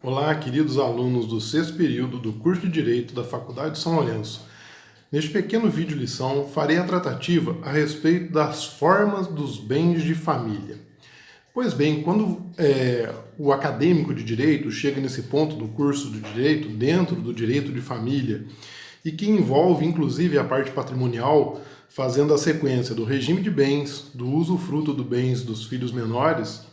Olá, queridos alunos do sexto período do curso de Direito da Faculdade de São Lourenço. Neste pequeno vídeo lição, farei a tratativa a respeito das formas dos bens de família. Pois bem, quando o acadêmico de Direito chega nesse ponto do curso de Direito, dentro do direito de família, e que envolve inclusive a parte patrimonial, fazendo a sequência do regime de bens, do usufruto dos bens dos filhos menores,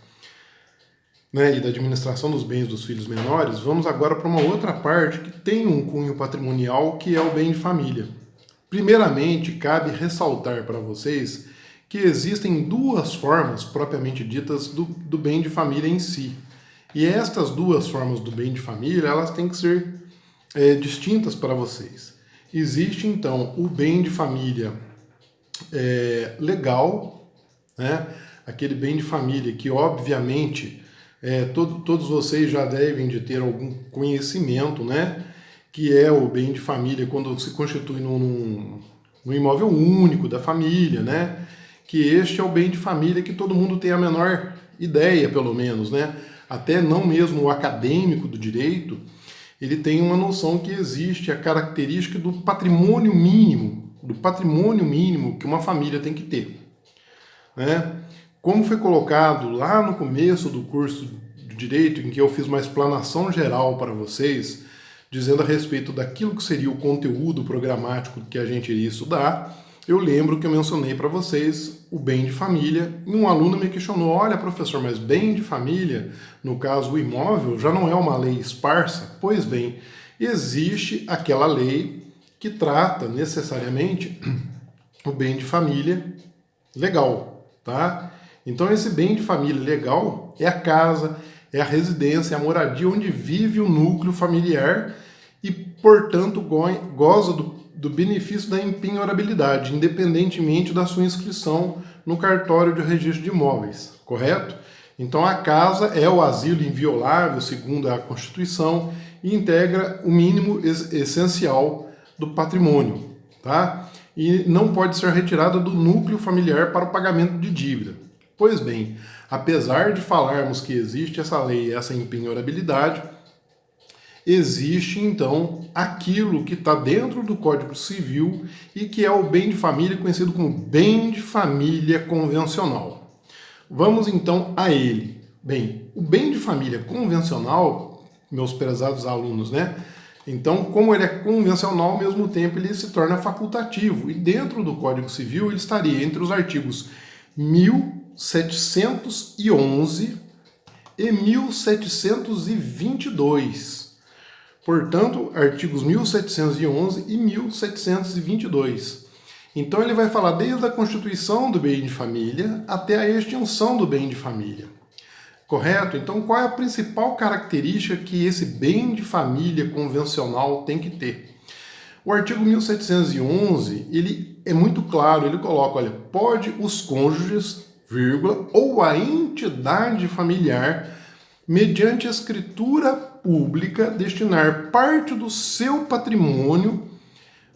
e da administração dos bens dos filhos menores, vamos agora para uma outra parte que tem um cunho patrimonial, que é o bem de família. Primeiramente, cabe ressaltar para vocês que existem duas formas propriamente ditas do bem de família em si. E estas duas formas do bem de família, elas têm que ser distintas para vocês. Existe, então, o bem de família legal, aquele bem de família que, obviamente, todos vocês já devem de ter algum conhecimento, que é o bem de família quando se constitui num imóvel único da família, que este é o bem de família que todo mundo tem a menor ideia, pelo menos, até não mesmo o acadêmico do direito, ele tem uma noção que existe a característica do patrimônio mínimo que uma família tem que ter, Como foi colocado lá no começo do curso de Direito, em que eu fiz uma explanação geral para vocês, dizendo a respeito daquilo que seria o conteúdo programático que a gente iria estudar, eu lembro que eu mencionei para vocês o bem de família, e um aluno me questionou, olha professor, mas bem de família, no caso o imóvel, já não é uma lei esparsa? Pois bem, existe aquela lei que trata necessariamente o bem de família legal, tá? Então esse bem de família legal é a casa, é a residência, é a moradia onde vive o núcleo familiar e, portanto, goza do benefício da empenhorabilidade, independentemente da sua inscrição no cartório de registro de imóveis, correto? Então a casa é o asilo inviolável, segundo a Constituição, e integra o mínimo essencial do patrimônio, tá? E não pode ser retirada do núcleo familiar para o pagamento de dívida. Pois bem, apesar de falarmos que existe essa lei, essa empenhorabilidade, existe então aquilo que está dentro do Código Civil e que é o bem de família, conhecido como bem de família convencional. Vamos então a ele. Bem, o bem de família convencional, meus prezados alunos, Então, como ele é convencional, ao mesmo tempo ele se torna facultativo. E dentro do Código Civil ele estaria entre os artigos 1711 e 1722. Portanto, artigos 1711 e 1722. Então ele vai falar desde a constituição do bem de família até a extinção do bem de família. Correto? Então qual é a principal característica que esse bem de família convencional tem que ter? O artigo 1711, ele é muito claro, ele coloca, olha, pode os cônjuges, ou a entidade familiar, mediante escritura pública, destinar parte do seu patrimônio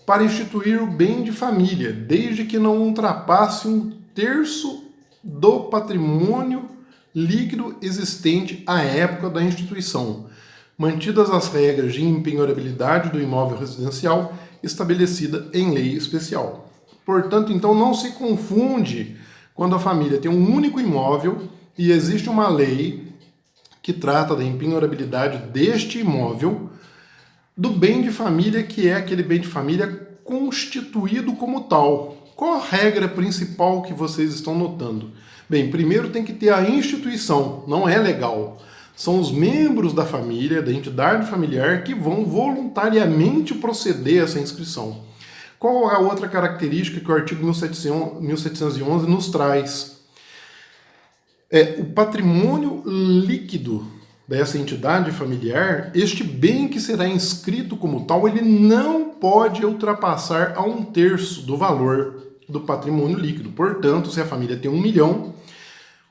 para instituir o bem de família, desde que não ultrapasse 1/3 do patrimônio líquido existente à época da instituição, mantidas as regras de empenhorabilidade do imóvel residencial estabelecida em lei especial. Portanto, então não se confunde quando a família tem um único imóvel e existe uma lei que trata da empenhorabilidade deste imóvel, do bem de família, que é aquele bem de família constituído como tal. Qual a regra principal que vocês estão notando? Bem, primeiro tem que ter a instituição, não é legal. São os membros da família, da entidade familiar, que vão voluntariamente proceder a essa inscrição. Qual a outra característica que o artigo 1711 nos traz? O patrimônio líquido dessa entidade familiar, este bem que será inscrito como tal, ele não pode ultrapassar a 1/3 do valor do patrimônio líquido. Portanto, se a família tem 1 milhão,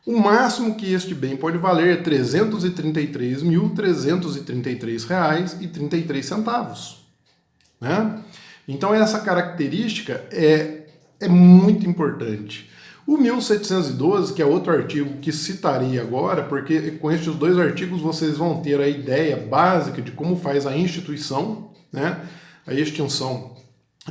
o máximo que este bem pode valer é R$ 333.333,33. Então essa característica é muito importante. O 1712, que é outro artigo que citarei agora, porque com estes dois artigos vocês vão ter a ideia básica de como faz a instituição, né? A extinção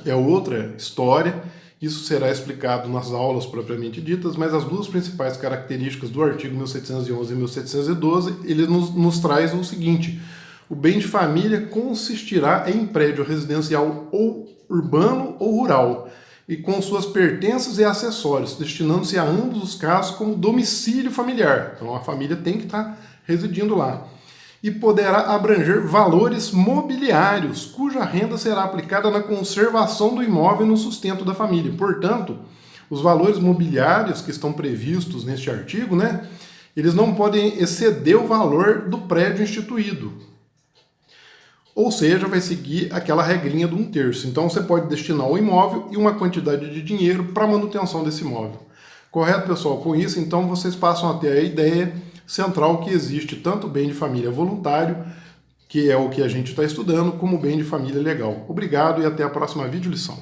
é outra história, isso será explicado nas aulas propriamente ditas, mas as duas principais características do artigo 1711 e 1712, ele nos traz o seguinte: o bem de família consistirá em prédio residencial ou urbano ou rural, e com suas pertences e acessórios, destinando-se a ambos os casos como domicílio familiar. Então a família tem que estar residindo lá. E poderá abranger valores mobiliários, cuja renda será aplicada na conservação do imóvel e no sustento da família. Portanto, os valores mobiliários que estão previstos neste artigo, né, eles não podem exceder o valor do prédio instituído. Ou seja, vai seguir aquela regrinha do 1/3. Então você pode destinar o imóvel e uma quantidade de dinheiro para a manutenção desse imóvel. Correto, pessoal? Com isso, então, vocês passam a ter a ideia central que existe tanto bem de família voluntário, que é o que a gente está estudando, como bem de família legal. Obrigado e até a próxima videolição.